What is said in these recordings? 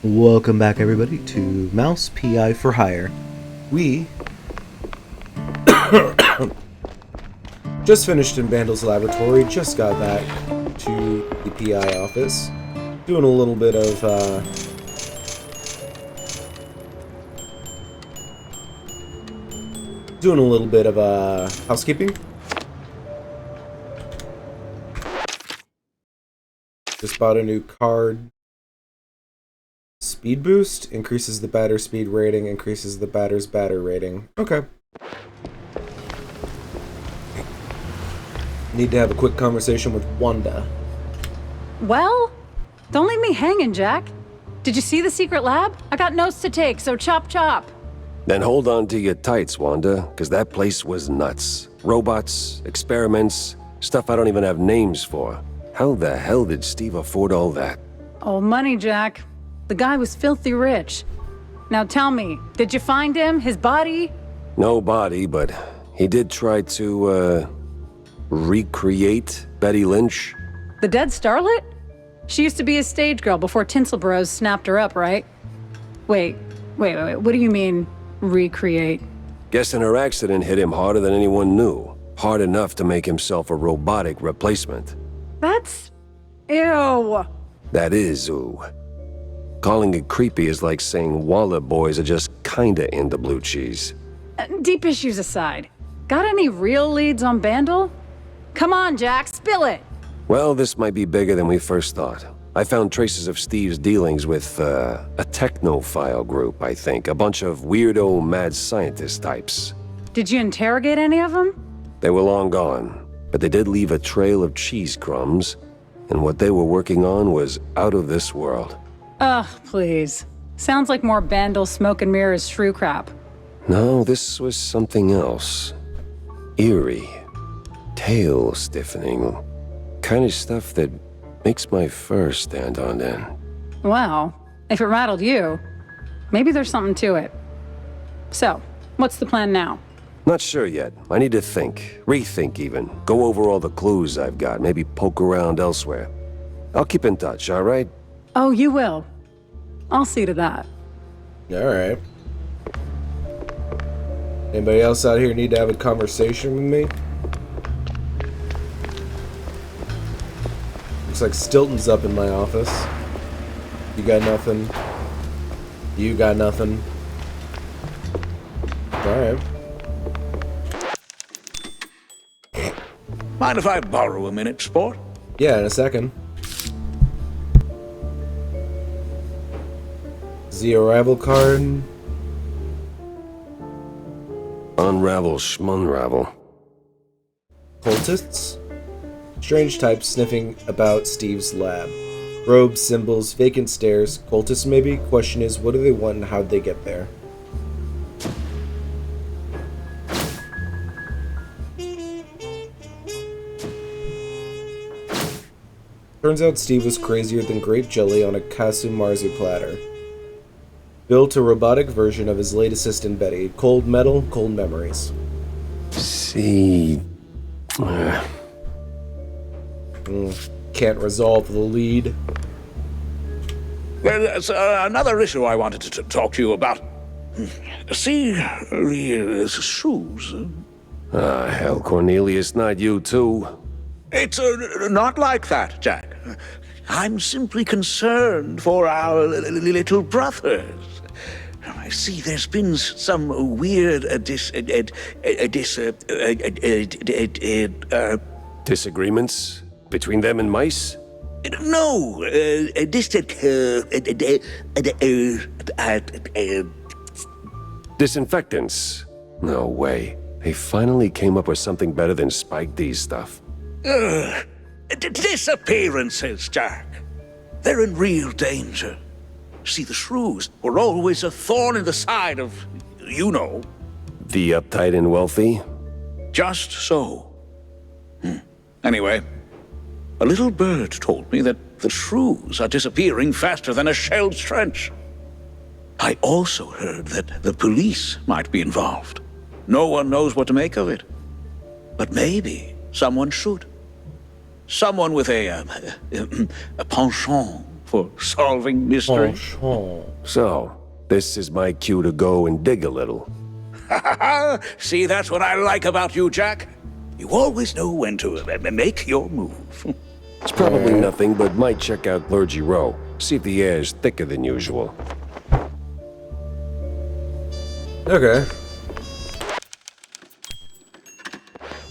Welcome back, everybody, to Mouse P.I. for Hire. We just finished in Vandal's laboratory, just got back to the P.I. office, doing a little bit of, housekeeping. Just bought a new card. Speed boost increases the batter's speed rating, increases the batter's batter rating. Okay. Need to have a quick conversation with Wanda. Well, don't leave me hanging, Jack. Did you see the secret lab? I got notes to take, so chop chop. Then hold on to your tights, Wanda, because that place was nuts. Robots, experiments, stuff I don't even have names for. How the hell did Steve afford all that? Oh, money, Jack. The guy was filthy rich. Now tell me, did you find him? His body? No body, but he did try to, recreate Betty Lynch. The dead starlet? She used to be a stage girl before Tinsel Bros snapped her up, right? Wait. What do you mean, recreate? Guessing her accident hit him harder than anyone knew. Hard enough to make himself a robotic replacement. That's... ew. That is, ooh. Calling it creepy is like saying Waller boys are just kinda into blue cheese. Deep issues aside, got any real leads on Bandle? Come on, Jack, spill it! Well, this might be bigger than we first thought. I found traces of Steve's dealings with, a technophile group, I think. A bunch of weirdo mad scientist types. Did you interrogate any of them? They were long gone, but they did leave a trail of cheese crumbs, and what they were working on was out of this world. Ugh, please. Sounds like more Bandle smoke and mirrors shrew crap. No, this was something else. Eerie. Tail stiffening. Kind of stuff that makes my fur stand on end. Well, if it rattled you, maybe there's something to it. So, what's the plan now? Not sure yet. I need to think. Rethink even. Go over all the clues I've got. Maybe poke around elsewhere. I'll keep in touch, all right? Oh, you will. I'll see to that. Alright. Anybody else out here need to have a conversation with me? Looks like Stilton's up in my office. You got nothing. You got nothing. Alright. Mind if I borrow a minute, sport? Yeah, in a second. The arrival card. Unravel schmunravel. Cultists? Strange types sniffing about Steve's lab. Robes, symbols, vacant stares. Cultists maybe? Question is, what do they want and how'd they get there? Turns out Steve was crazier than grape jelly on a casu marzu platter. Built a robotic version of his late assistant Betty. Cold metal, cold memories. See... Can't resolve the lead. There's another issue I wanted to talk to you about. See, the shoes. Ah, hell, Cornelius, not you too. It's not like that, Jack. I'm simply concerned for our little brothers. I see there's been some weird Disagreements? Between them and mice? no, Disinfectants? No way. They finally came up with something better than Spike D's stuff. disappearances, Jack. They're in real danger. See, the shrews were always a thorn in the side of, you know. The uptight and wealthy? Just so. Anyway, a little bird told me that the shrews are disappearing faster than a shell's trench. I also heard that the police might be involved. No one knows what to make of it. But maybe someone should. Someone with a penchant for solving mysteries. So, this is my cue to go and dig a little. See, that's what I like about you, Jack. You always know when to make your move. It's probably nothing, but might check out Clergy Row. See if the air is thicker than usual. Okay.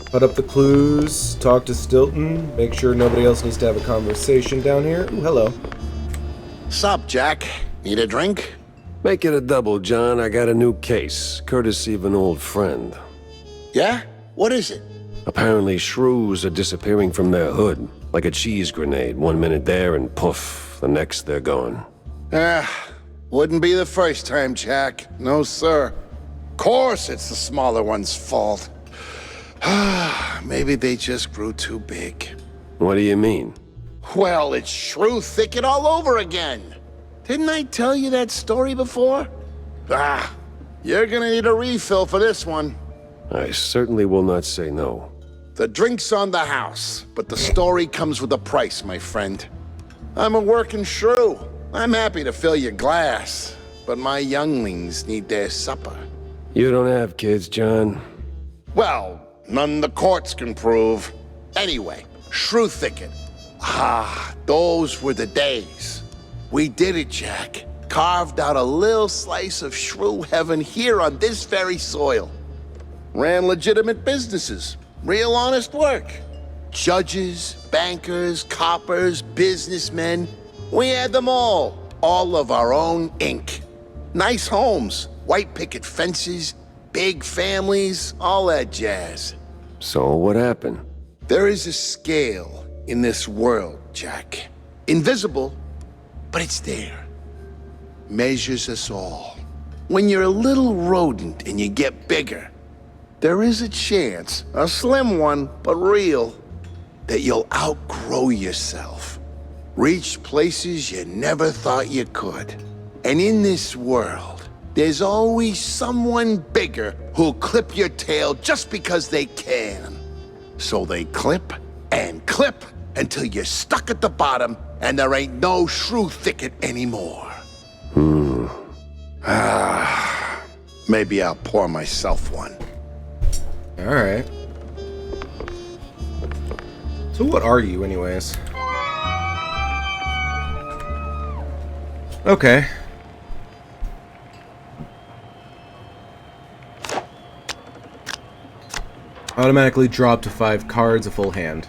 Put up the clues, talk to Stilton, make sure nobody else needs to have a conversation down here. Ooh, hello. Sup, Jack? Need a drink? Make it a double, John. I got a new case, courtesy of an old friend. Yeah? What is it? Apparently, shrews are disappearing from their hood, like a cheese grenade. 1 minute there and poof, the next they're gone. Wouldn't be the first time, Jack. No, sir. Course it's the smaller one's fault. Maybe they just grew too big. What do you mean? Well, it's shrew thicket all over again. Didn't I tell you that story before? You're gonna need a refill for this one. I certainly will not say no. The drink's on the house, but the story comes with a price, my friend. I'm a working shrew. I'm happy to fill your glass, but my younglings need their supper. You don't have kids, John. Well, none the courts can prove. Anyway, shrew thicket. Those were the days. We did it, Jack. Carved out a little slice of shrew heaven here on this very soil. Ran legitimate businesses. Real honest work. Judges, bankers, coppers, businessmen. We had them all. All of our own ink. Nice homes, white picket fences, big families, all that jazz. So what happened? There is a scale in this world, Jack. Invisible, but it's there. Measures us all. When you're a little rodent and you get bigger, there is a chance, a slim one, but real, that you'll outgrow yourself. Reach places you never thought you could. And in this world, there's always someone bigger who'll clip your tail just because they can. So they clip and clip until you're stuck at the bottom and there ain't no shrew thicket anymore. Maybe I'll pour myself one. Alright. So what are you, anyways? Okay. Automatically drop to 5 cards, a full hand.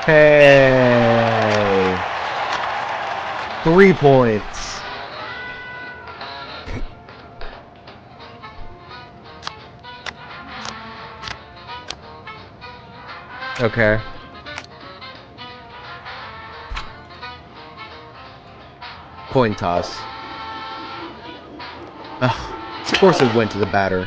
Hey. 3 points. Okay. Coin toss. Ugh, of course it went to the batter.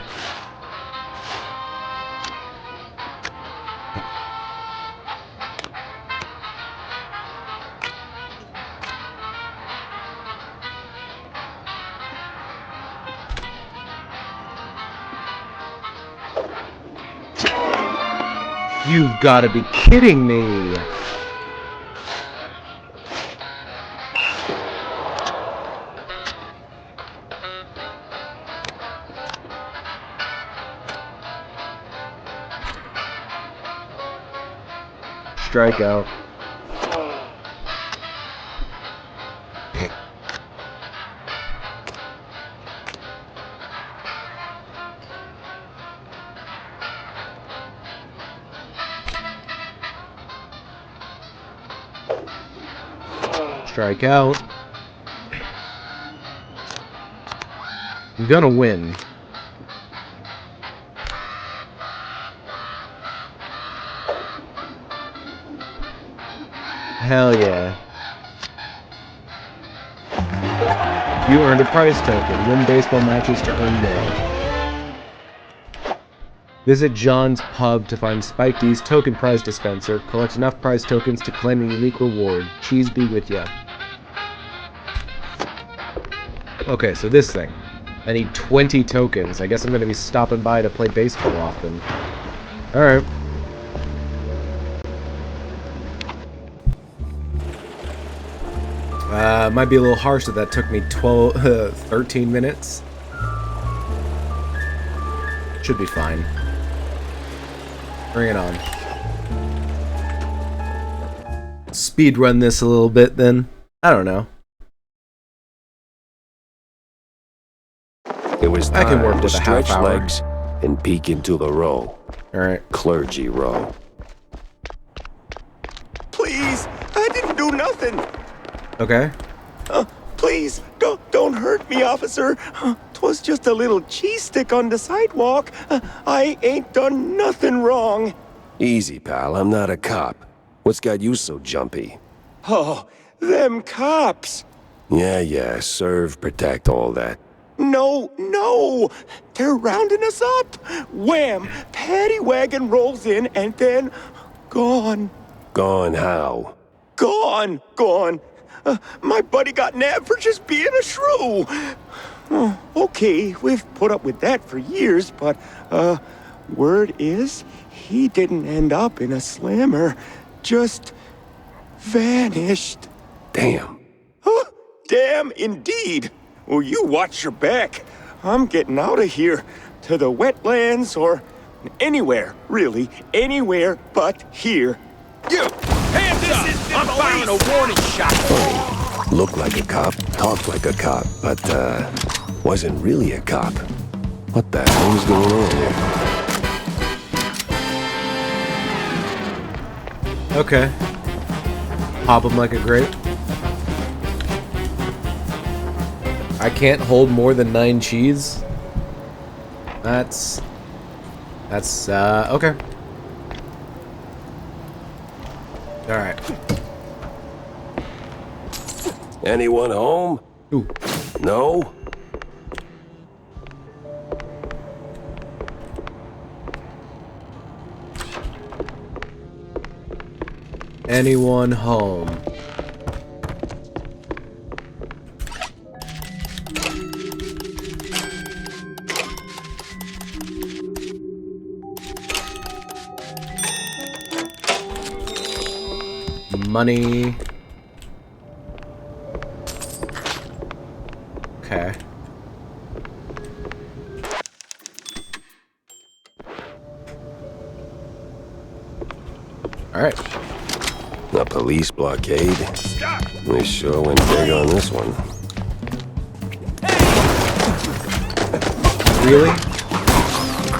You've got to be kidding me! Strikeout. Strikeout. I'm gonna win. Hell yeah. You earned a prize token. Win baseball matches to earn more. Visit John's Pub to find Spike D's token prize dispenser. Collect enough prize tokens to claim a unique reward. Cheese be with ya. Okay, so this thing. I need 20 tokens. I guess I'm going to be stopping by to play baseball often. Alright. Might be a little harsh that took me 13 minutes. Should be fine. Bring it on. Speed run this a little bit then. I don't know. It was I can time work to with a stretch half hour. legs and peek into the row. Alright. Clergy row. Please, I didn't do nothing. Okay. Please, don't hurt me, officer. 'Twas just a little cheese stick on the sidewalk. I ain't done nothing wrong. Easy, pal. I'm not a cop. What's got you so jumpy? Oh, them cops. Yeah, serve, protect, all that. No, they're rounding us up. Wham, paddy wagon rolls in and then gone. Gone how? Gone. My buddy got nabbed for just being a shrew. Okay, we've put up with that for years, but, word is, he didn't end up in a slammer. Just vanished. Damn. Damn indeed. Well, you watch your back. I'm getting out of here. To the wetlands or anywhere, really. Anywhere but here. You! Hands up! I'm firing a warning shot! Looked like a cop, talked like a cop, but, wasn't really a cop. What the hell is going on here? Okay. Pop him like a grape. I can't hold more than 9 cheese. That's okay. Alright. Anyone home? Ooh. No? Anyone home? Money. Okay. All right. A police blockade? We sure went big on this one. Really?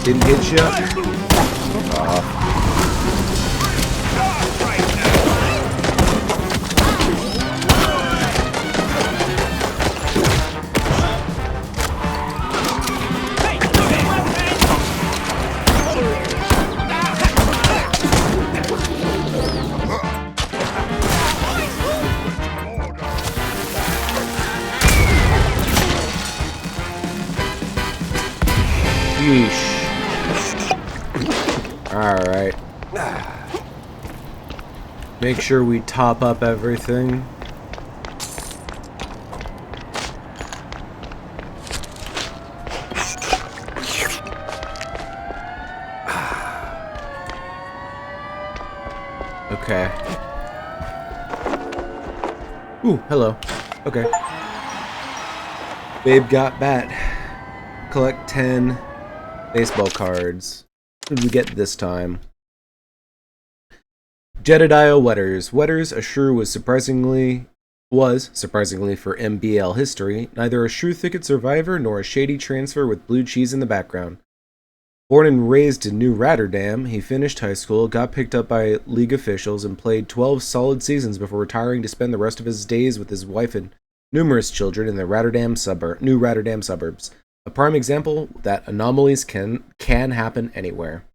Didn't hit you? Sheesh. Alright. Make sure we top up everything. Okay. Ooh, hello. Okay. Babe got bat. Collect 10 baseball cards. What did we get this time? Jedediah Wetters. Wetters, a shrew, was surprisingly for MBL history, neither a shrew thicket survivor nor a shady transfer with blue cheese in the background. Born and raised in New Rotterdam, he finished high school, got picked up by league officials, and played 12 solid seasons before retiring to spend the rest of his days with his wife and numerous children in the New Rotterdam suburbs. A prime example that anomalies can happen anywhere.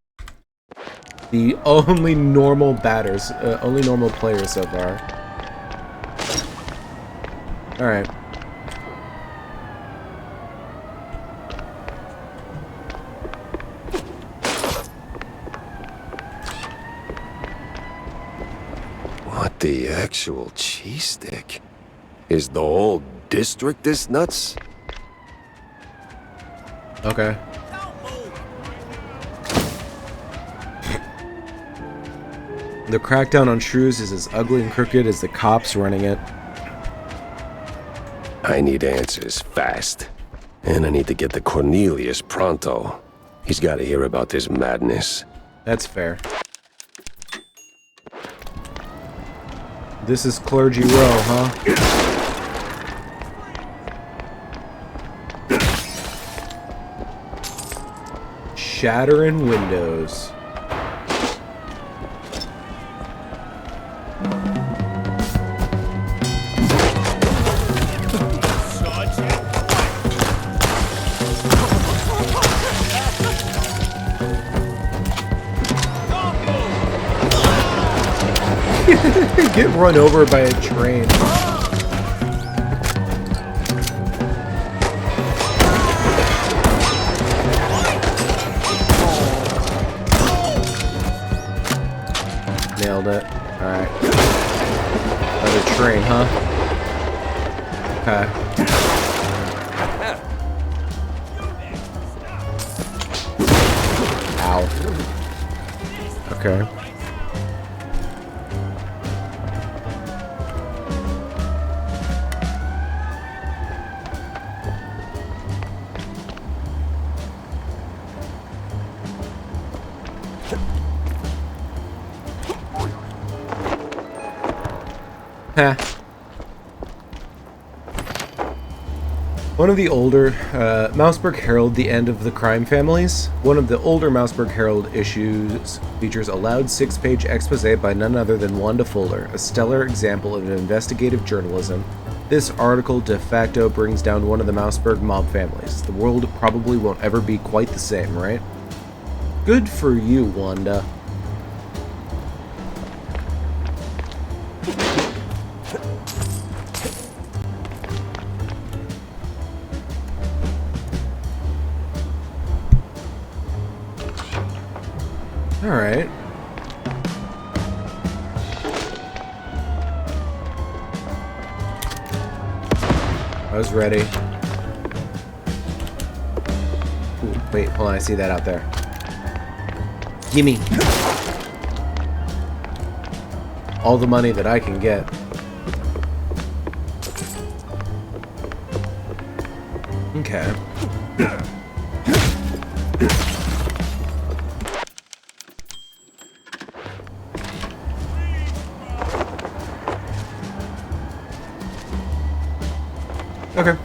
The only normal players so far. Alright. What the actual cheese stick? Is the whole district this nuts? Okay. The crackdown on shrews is as ugly and crooked as the cops running it. I need answers fast. And I need to get to Cornelius pronto. He's got to hear about this madness. That's fair. This is Clergy Row, huh? Shattering windows. Get run over by a train. Nailed it. Alright. Another train, huh? Okay. Ow. Okay. Heh. One of the older Mouseburg Herald, The End of the Crime Families. One of the older Mouseburg Herald issues features a loud 6-page expose by none other than Wanda Fuller, a stellar example of investigative journalism. This article de facto brings down one of the Mouseburg mob families. The world probably won't ever be quite the same, right? Good for you, Wanda. Alright. I was ready. Ooh, wait, hold on, I see that out there. Gimme. All the money that I can get. Okay. Okay.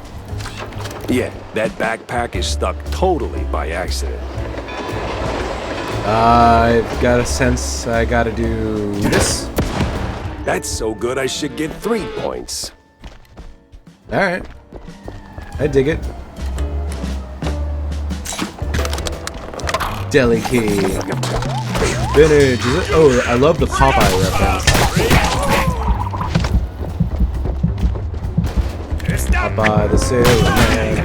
Yeah, that backpack is stuck totally by accident. I've got a sense I gotta do this. That's so good I should get 3 points. Alright. I dig it. Deli key. Vintage. Is it? Oh, I love the Popeye reference. Popeye the Sailor Man.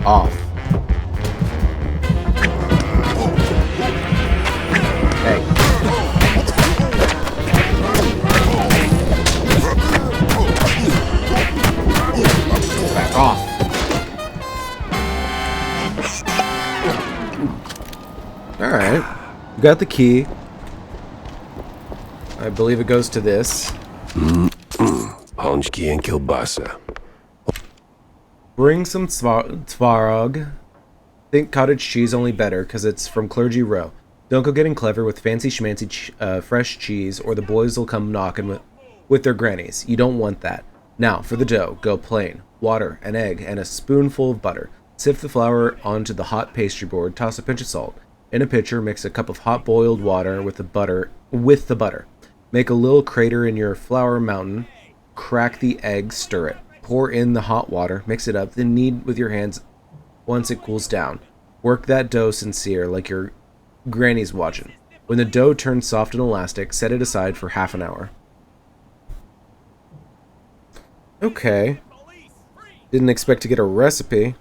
off. Hey. Back off. Alright. We got the key. I believe it goes to this. Honchki and kielbasa. Bring some tvarog. Think cottage cheese, only better, because it's from Clergy Row. Don't go getting clever with fancy schmancy fresh cheese, or the boys will come knocking with their grannies. You don't want that. Now, for the dough, go plain. Water, an egg, and a spoonful of butter. Sift the flour onto the hot pastry board. Toss a pinch of salt. In a pitcher, mix a cup of hot boiled water with the butter. Make a little crater in your flour mountain. Crack the egg, stir it. Pour in the hot water, mix it up, then knead with your hands once it cools down. Work that dough sincere, like your granny's watching. When the dough turns soft and elastic, set it aside for half an hour. Okay. Didn't expect to get a recipe.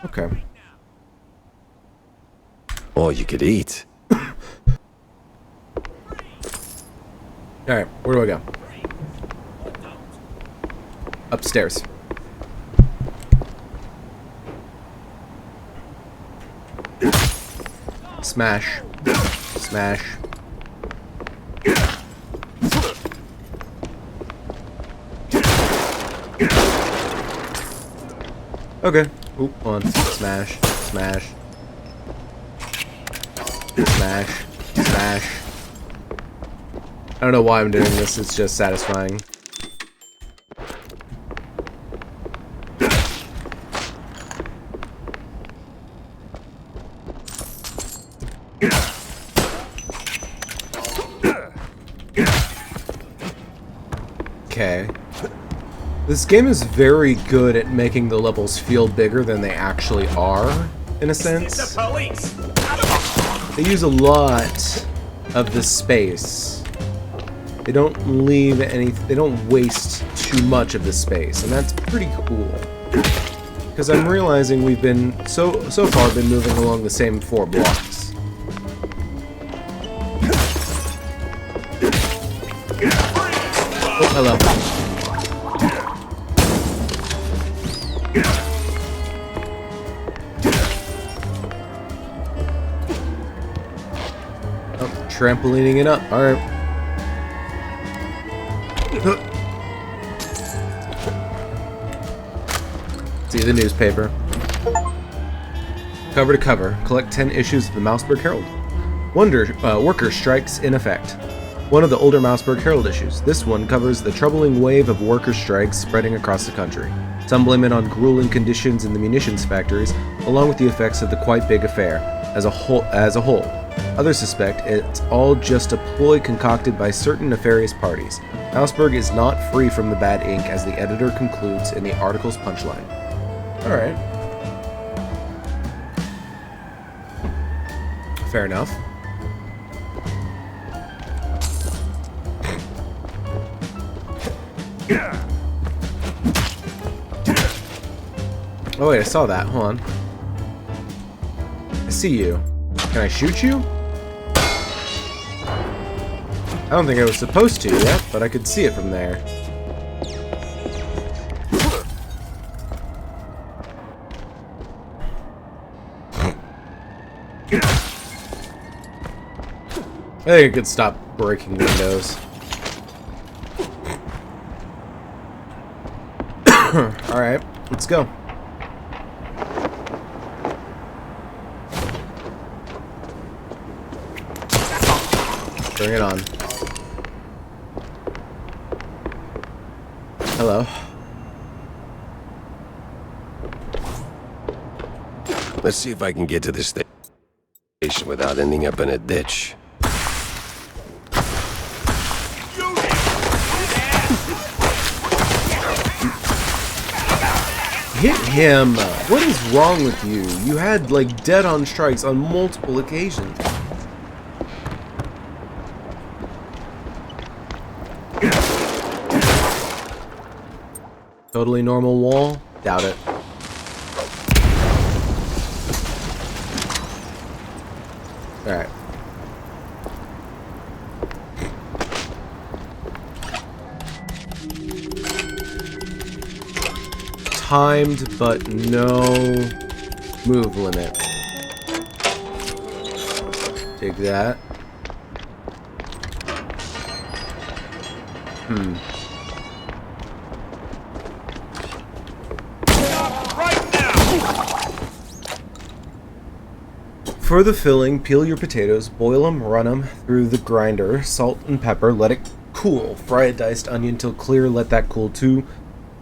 Okay. All you could eat. Alright, where do I go? Upstairs. Smash. Smash. Okay. Oop, hold on. Smash. Smash. Smash. Smash. I don't know why I'm doing this, it's just satisfying. Okay. This game is very good at making the levels feel bigger than they actually are, in a sense. They use a lot of the space. They don't leave any. They don't waste too much of the space, and that's pretty cool. Because I'm realizing we've been so far been moving along the same 4 blocks. Oh, hello. Oh, trampolining it up. All right. See the newspaper. Cover to cover, collect 10 issues of the Mouseburg Herald. Worker strikes in effect. One of the older Mouseburg Herald issues. This one covers the troubling wave of worker strikes spreading across the country. Some blame it on grueling conditions in the munitions factories, along with the effects of the quite big affair as a whole. Others suspect it's all just a ploy concocted by certain nefarious parties. Mouseburg is not free from the bad ink, as the editor concludes in the article's punchline. Alright. Fair enough. Oh wait, I saw that. Hold on. I see you. Can I shoot you? I don't think I was supposed to yet, but I could see it from there. I think I could stop breaking windows. Alright, let's go. Bring it on. Hello. Let's see if I can get to this station without ending up in a ditch. Hit him! What is wrong with you? You had, like, dead-on strikes on multiple occasions. Totally normal wall? Doubt it. Alright. Timed, but no move limit. Take that. Right now! For the filling, peel your potatoes, boil them, run them through the grinder, salt and pepper, let it cool. Fry a diced onion till clear, let that cool too.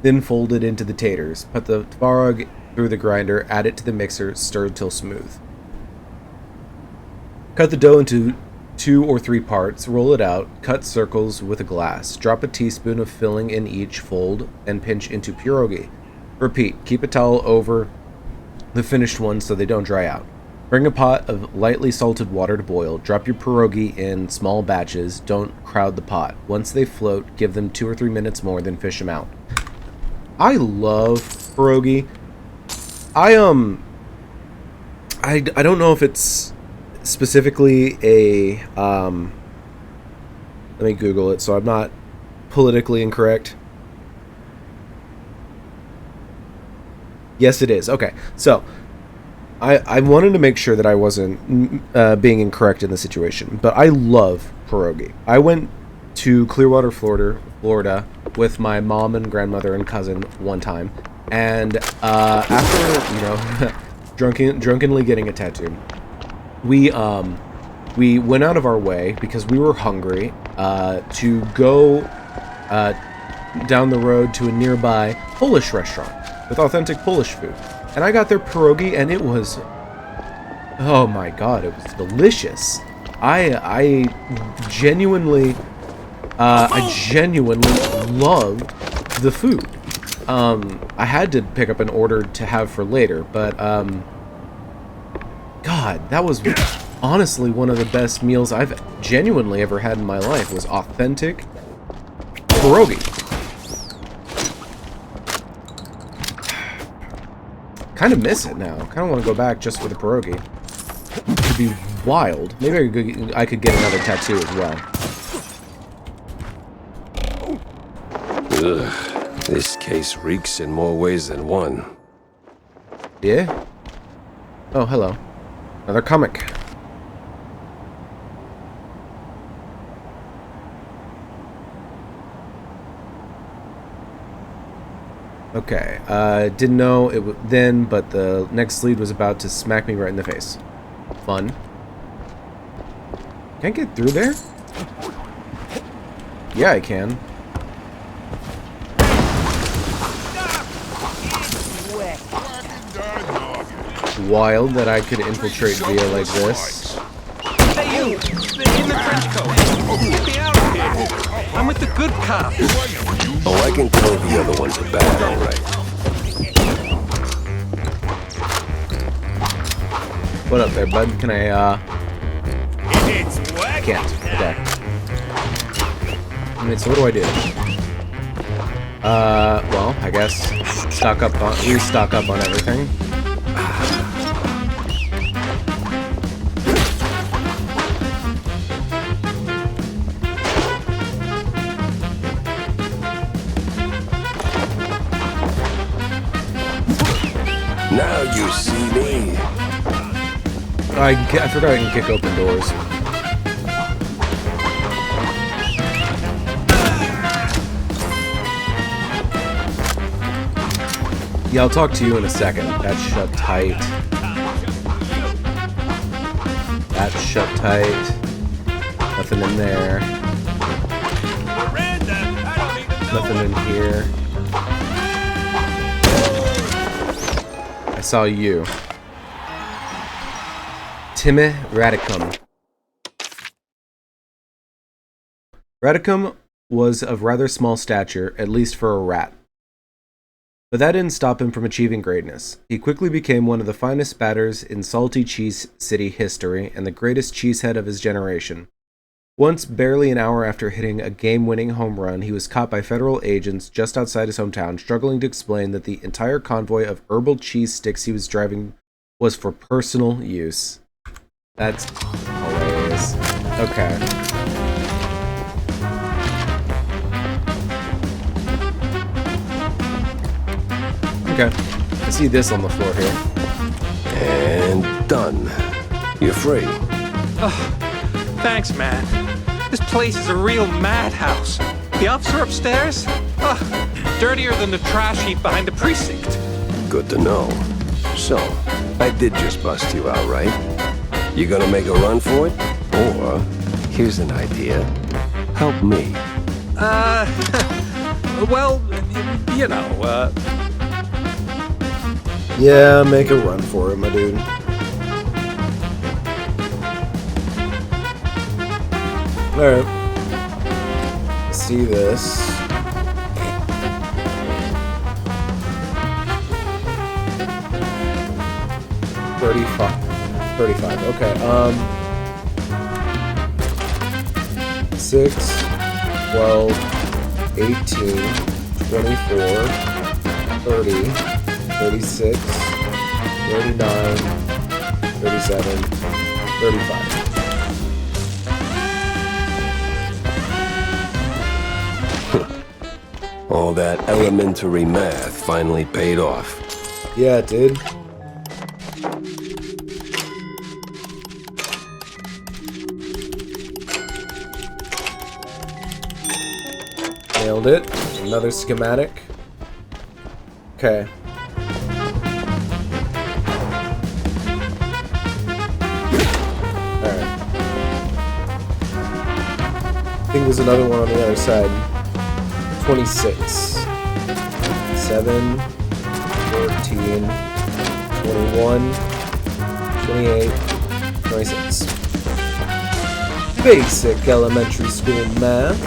Then fold it into the taters. Put the tvarog through the grinder, add it to the mixer, stir till smooth. Cut the dough into 2 or 3 parts, roll it out, cut circles with a glass. Drop a teaspoon of filling in each fold and pinch into pierogi. Repeat, keep a towel over the finished ones so they don't dry out. Bring a pot of lightly salted water to boil. Drop your pierogi in small batches. Don't crowd the pot. Once they float, give them 2 or 3 minutes more, then fish them out. I love pierogi. I don't know if it's specifically a let me Google it so I'm not politically incorrect. Yes, it is. Okay, so I wanted to make sure that I wasn't being incorrect in the situation, but I love pierogi. I went to Clearwater, Florida with my mom and grandmother and cousin one time, and after, you know, drunkenly getting a tattoo, we went out of our way because we were hungry to go down the road to a nearby Polish restaurant with authentic Polish food. And I got their pierogi, and it was, oh my god, it was delicious. I genuinely loved the food. I had to pick up an order to have for later, but God, that was honestly one of the best meals I've genuinely ever had in my life. Was authentic pierogi. Kind of miss it now. Kind of want to go back just for the pierogi. It could be wild. Maybe I could get another tattoo as well. Ugh, this case reeks in more ways than one. Yeah? Oh, hello. Another comic. Okay, didn't know it then, but the next lead was about to smack me right in the face. Fun. Can I get through there? Yeah, I can. Wild that I could infiltrate via like this. Hey, you! In the trench coat! Get me out of here! I'm with the good cops! Oh, I can tell the other ones are bad, all right. What up there, bud? Can I, It's I can't. Okay. I mean, so what do I do? Well, I guess restock up on everything. Now you see me. I forgot I can kick open doors. Yeah, I'll talk to you in a second. That's shut tight. That's shut tight. Nothing in there. Nothing in here. I saw you. Timmy Radicum. Radicum was of rather small stature, at least for a rat. But that didn't stop him from achieving greatness. He quickly became one of the finest batters in salty cheese city history and the greatest cheesehead of his generation. Once, barely an hour after hitting a game-winning home run, he was caught by federal agents just outside his hometown, struggling to explain that the entire convoy of herbal cheese sticks he was driving was for personal use. That's hilarious. Okay. Okay. I see this on the floor here. And done. You're free. Thanks, man. This place is a real madhouse. The officer upstairs? Dirtier than the trash heap behind the precinct. Good to know. So, I did just bust you out, right? You gonna make a run for it? Or, here's an idea. Help me. Well, you know, Yeah, make a run for it, my dude. Alright. See this. $35. Okay, 6, 12, 18, 24, 30, 36, 39, 37, 35. All that elementary math finally paid off. Yeah, it did. Nailed it. Another schematic. Okay. Alright. I think there's another one on the other side. 26. 7. 14. 21. 28. 26. Basic elementary school math.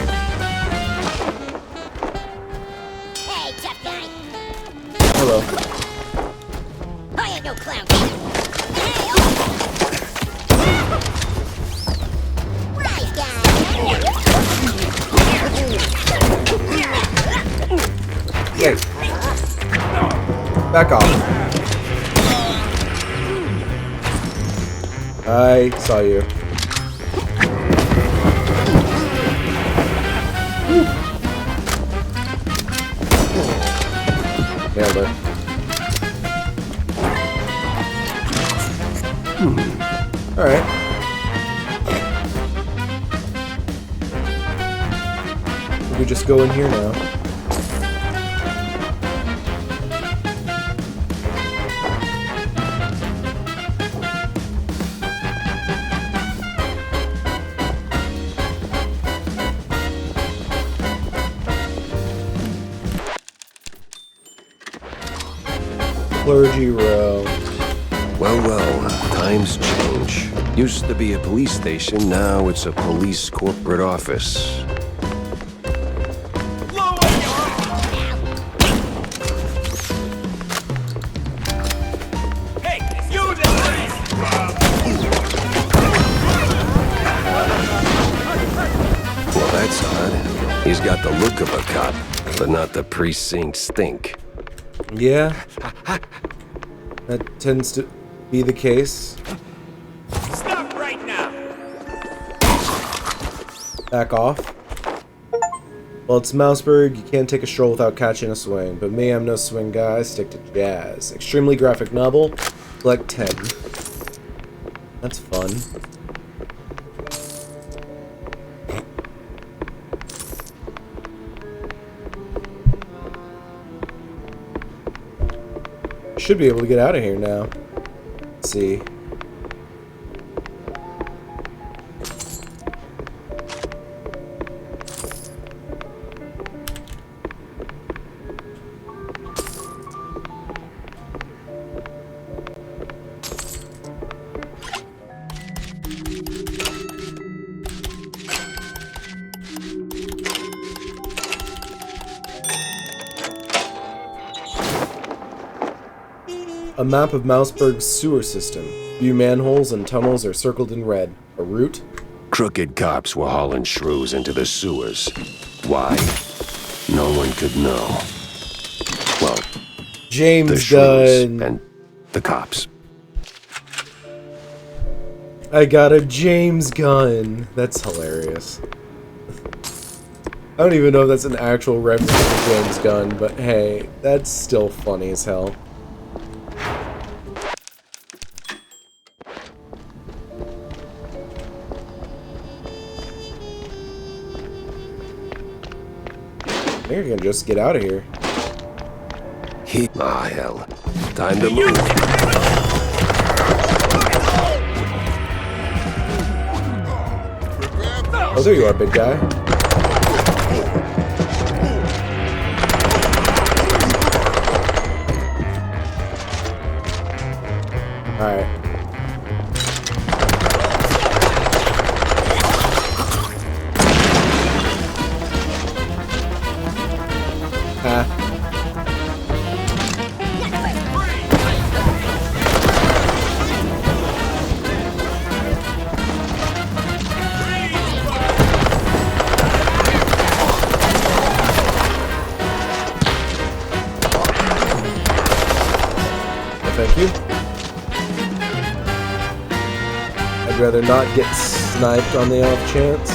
Hey, tough guy. Hello. I ain't no clown. Hey, oh. Right, guy. Hey. Back off. I saw you. Nailed it. Alright. We could just go in here now. Clergy row. Well, times change. Used to be a police station, now it's a police corporate office. Hey, you the Well, that's odd. He's got the look of a cop, but not the precinct stink. Yeah. That tends to be the case. Stop right now! Back off. Well, it's Mouseburg. You can't take a stroll without catching a swing. But me, I'm no swing guy. I stick to jazz. Extremely graphic novel. Collect 10. That's fun. Should be able to get out of here now. Let's see. A map of Mouseburg's sewer system. Few manholes and tunnels are circled in red. A route? Crooked cops were hauling shrews into the sewers. Why? No one could know. Well, the James shrews Gunn. and the cops. I got a James Gunn. That's hilarious. I don't even know if that's an actual reference to James Gunn, but hey, that's still funny as hell. I think you're gonna just get out of here. Ah, hell. Time to move. Oh, there you are, big guy. Alright. Thank you. I'd rather not get sniped on the off chance.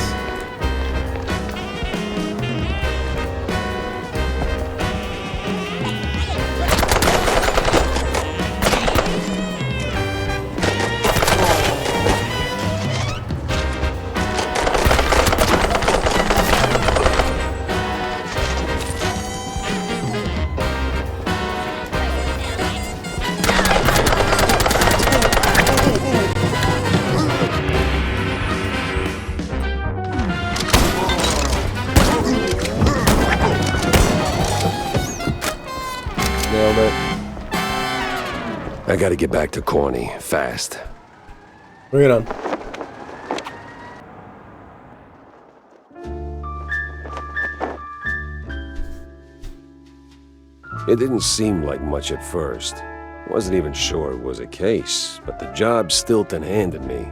Nailed it. I gotta get back to Corny, fast. Bring it on. It didn't seem like much at first. Wasn't even sure it was a case, but the job Stilton handed me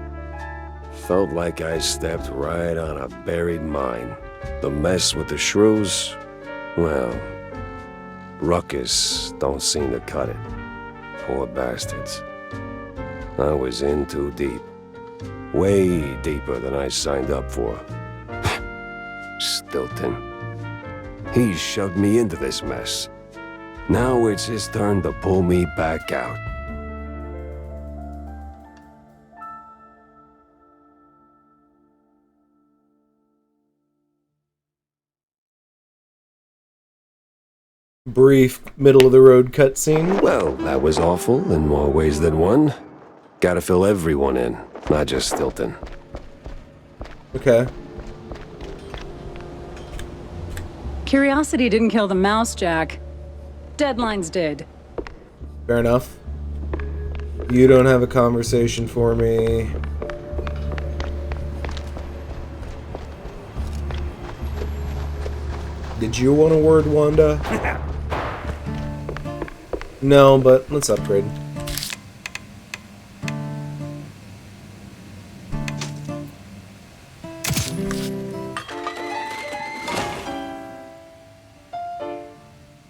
felt like I stepped right on a buried mine. The mess with the shrews, well, Ruckus don't seem to cut it. Poor bastards. I was in too deep. Way deeper than I signed up for. Stilton. He shoved me into this mess. Now it's his turn to pull me back out. Brief, middle-of-the-road cutscene. Well, that was awful in more ways than one. Gotta fill everyone in, not just Stilton. Okay. Curiosity didn't kill the mouse, Jack. Deadlines did. Fair enough. You don't have a conversation for me. Did you want a word, Wanda? No, but let's upgrade.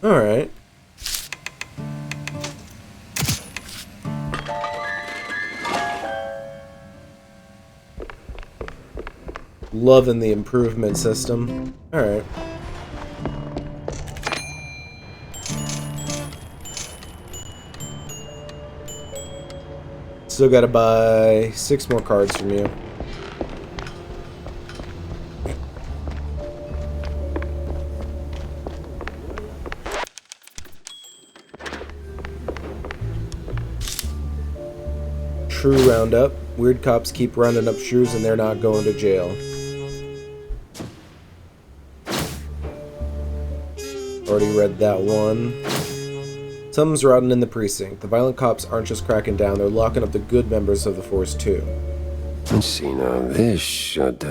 Alright. Loving the improvement system. Alright. Still gotta buy 6 more cards from you. Shrew roundup. Weird cops keep rounding up shrews and they're not going to jail. Already read that one. Something's rotten in the precinct. The violent cops aren't just cracking down, they're locking up the good members of the force too. Let's see now, this should,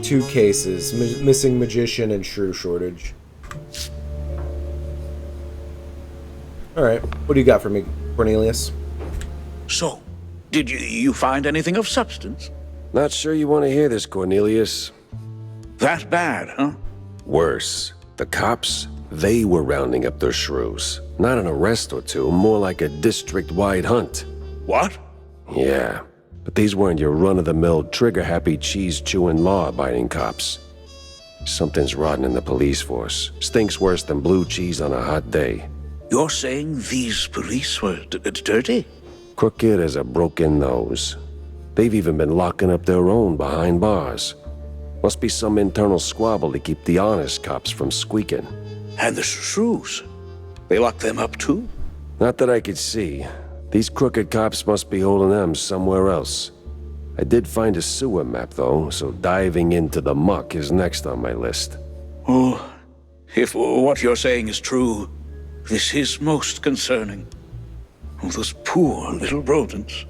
2 cases. Missing magician and shrew shortage. Alright, what do you got for me, Cornelius? So, did you find anything of substance? Not sure you want to hear this, Cornelius. That bad, huh? Worse. The cops, they were rounding up their shrews. Not an arrest or two, more like a district-wide hunt. What? Yeah, but these weren't your run-of-the-mill, trigger-happy, cheese-chewing, law-abiding cops. Something's rotten in the police force. Stinks worse than blue cheese on a hot day. You're saying these police were dirty? Crooked as a broken nose. They've even been locking up their own behind bars. Must be some internal squabble to keep the honest cops from squeaking. And the shrews? They locked them up too? Not that I could see. These crooked cops must be holding them somewhere else. I did find a sewer map, though, so diving into the muck is next on my list. Oh, if what you're saying is true, this is most concerning. Oh, those poor little rodents.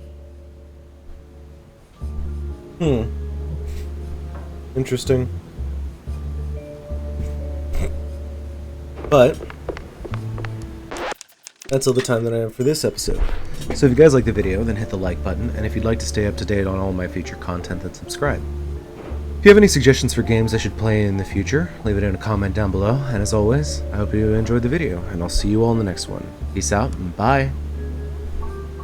Interesting. But that's all the time that I have for this episode. So if you guys like the video, then hit the like button, and if you'd like to stay up to date on all my future content, then subscribe. If you have any suggestions for games I should play in the future, leave it in a comment down below, and as always, I hope you enjoyed the video, and I'll see you all in the next one. Peace out, and bye!